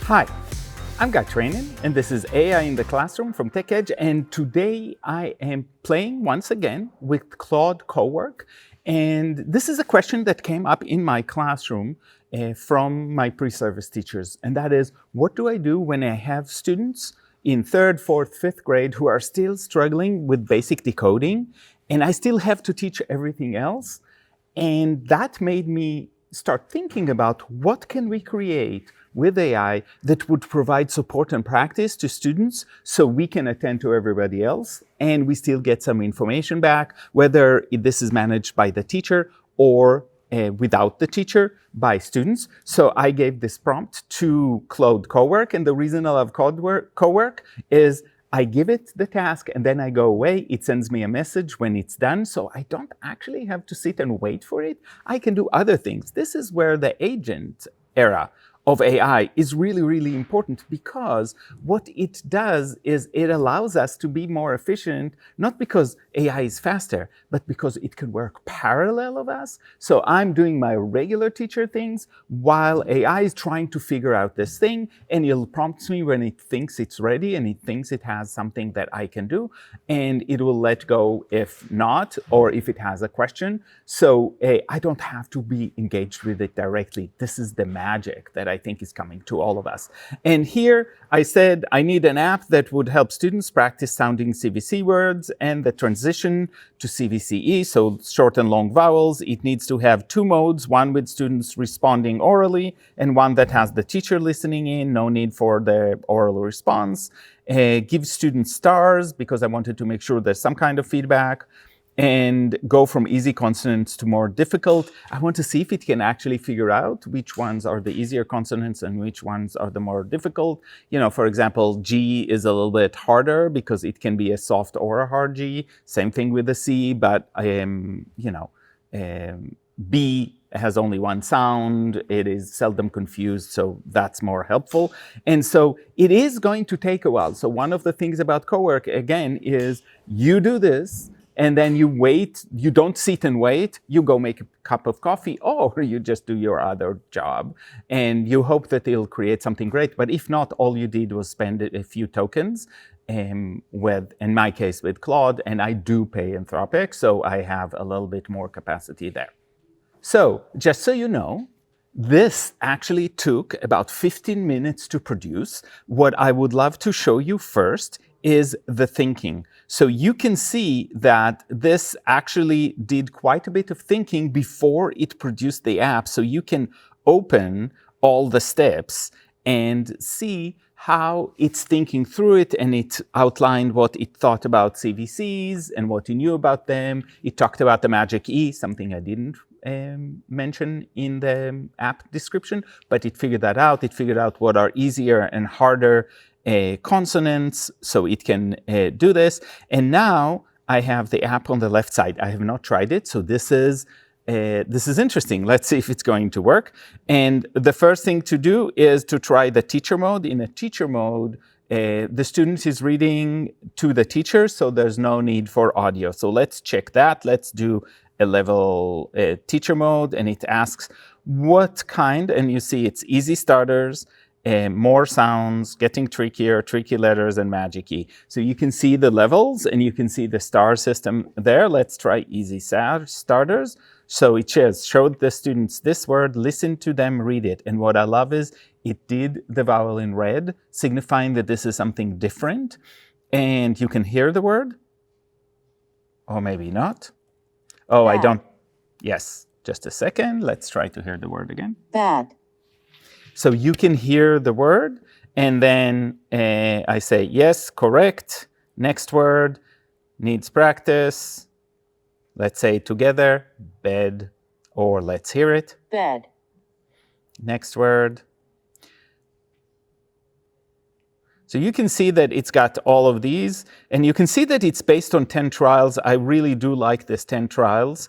Hi, I'm Guy Trainin, and this is AI in the Classroom from TechEdge, and today I am playing once again with Claude CoWork, and this is a question that came up in my classroom from my pre-service teachers, and that is, what do I do when I have students in 3rd, 4th, 5th grade who are still struggling with basic decoding, and I still have to teach everything else? And that made me start thinking about what can we create with AI that would provide support and practice to students so we can attend to everybody else and we still get some information back, whether this is managed by the teacher or without the teacher by students. So I gave this prompt to Claude CoWork, and the reason I love CoWork is I give it the task and then I go away. It sends me a message when it's done, so I don't actually have to sit and wait for it. I can do other things. This is where the agent era of AI is really, really important, because what it does is it allows us to be more efficient, not because AI is faster, but because it can work parallel of us. So I'm doing my regular teacher things while AI is trying to figure out this thing, and it'll prompt me when it thinks it's ready and it thinks it has something that I can do, and it will let go if not, or if it has a question. So I don't have to be engaged with it directly. This is the magic that I think is coming to all of us. And here I said I need an app that would help students practice sounding CVC words and the transition to CVCE, so short and long vowels. It needs to have 2 modes, one with students responding orally and one that has the teacher listening in, no need for the oral response. Give students stars because I wanted to make sure there's some kind of feedback, and go from easy consonants to more difficult. I want to see if it can actually figure out which ones are the easier consonants and which ones are the more difficult. You know, for example, G is a little bit harder because it can be a soft or a hard G. Same thing with the C, but B has only one sound. It is seldom confused, so that's more helpful. And so it is going to take a while. So one of the things about CoWork, again, is you do this, and then you wait. You don't sit and wait. You go make a cup of coffee, or you just do your other job. And you hope that it'll create something great. But if not, all you did was spend a few tokens with, in my case, with Claude. And I do pay Anthropic, so I have a little bit more capacity there. So just so you know, this actually took about 15 minutes to produce. What I would love to show you first is the thinking. So you can see that this actually did quite a bit of thinking before it produced the app. So you can open all the steps and see how it's thinking through it, and it outlined what it thought about CVCs and what it knew about them. It talked about the magic E, something I didn't mention in the app description, but it figured that out. It figured out what are easier and harder consonants, so it can do this. And now I have the app on the left side. I have not tried it, so this is interesting. Let's see if it's going to work. And the first thing to do is to try the teacher mode. In a teacher mode, the student is reading to the teacher, so there's no need for audio. So let's check that. Let's do a level teacher mode, and it asks what kind, and you see it's easy starters, more sounds, getting trickier, tricky letters, and magic E. So you can see the levels and you can see the star system there. Let's try easy starters. So it says, showed the students this word, listen to them read it. And what I love is it did the vowel in red, signifying that this is something different. And you can hear the word, or maybe not. Oh, bad. I don't. Yes, just a second. Let's try to hear the word again. Bad. So you can hear the word, and then I say, yes, correct. Next word, needs practice. Let's say together, bed, or let's hear it. Bed. Next word. So you can see that it's got all of these, and you can see that it's based on 10 trials. I really do like this 10 trials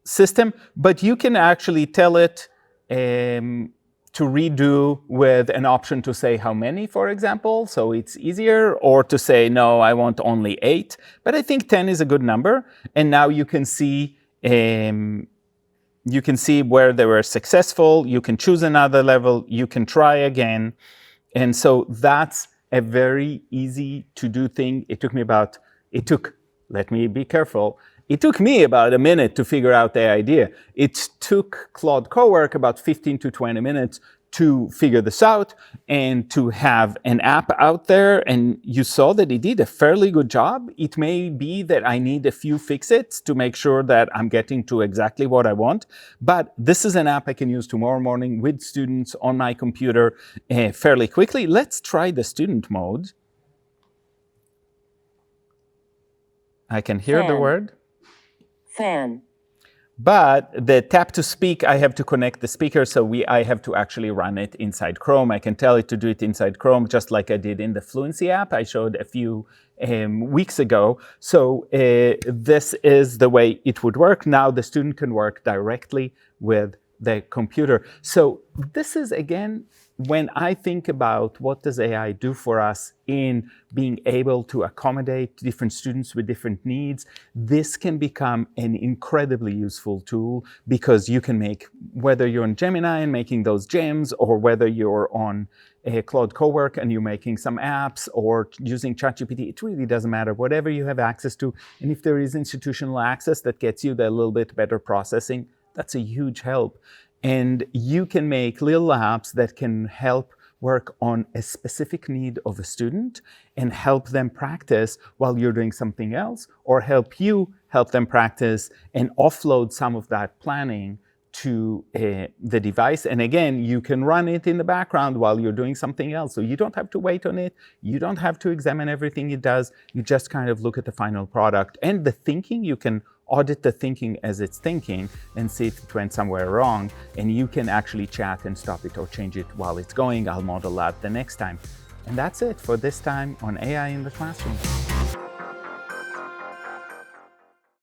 system, but you can actually tell it to redo with an option to say how many, for example, so it's easier, or to say, no, I want only 8. But I think 10 is a good number. And now you can see You can see where they were successful. You can choose another level. You can try again. And so that's a very easy to do thing. Let me be careful. It took me about a minute to figure out the idea. It took Claude CoWork about 15 to 20 minutes to figure this out and to have an app out there. And you saw that it did a fairly good job. It may be that I need a few fix-its to make sure that I'm getting to exactly what I want. But this is an app I can use tomorrow morning with students on my computer fairly quickly. Let's try the student mode. I can hear the word. Fan. But the tap to speak, I have to connect the speaker, so I have to actually run it inside Chrome. I can tell it to do it inside Chrome, just like I did in the Fluency app I showed a few weeks ago. So this is the way it would work. Now the student can work directly with the computer. So this is, again, when I think about what does AI do for us in being able to accommodate different students with different needs, this can become an incredibly useful tool, because you can make, whether you're on Gemini and making those gems, or whether you're on Claude CoWork and you're making some apps, or using ChatGPT, it really doesn't matter, whatever you have access to. And if there is institutional access that gets you the little bit better processing, that's a huge help. And you can make little apps that can help work on a specific need of a student and help them practice while you're doing something else, or help them practice and offload some of that planning to the device. And again, you can run it in the background while you're doing something else. So you don't have to wait on it. You don't have to examine everything it does. You just kind of look at the final product. And the thinking, you can audit the thinking as it's thinking and see if it went somewhere wrong. And you can actually chat and stop it or change it while it's going. I'll model that the next time. And that's it for this time on AI in the Classroom.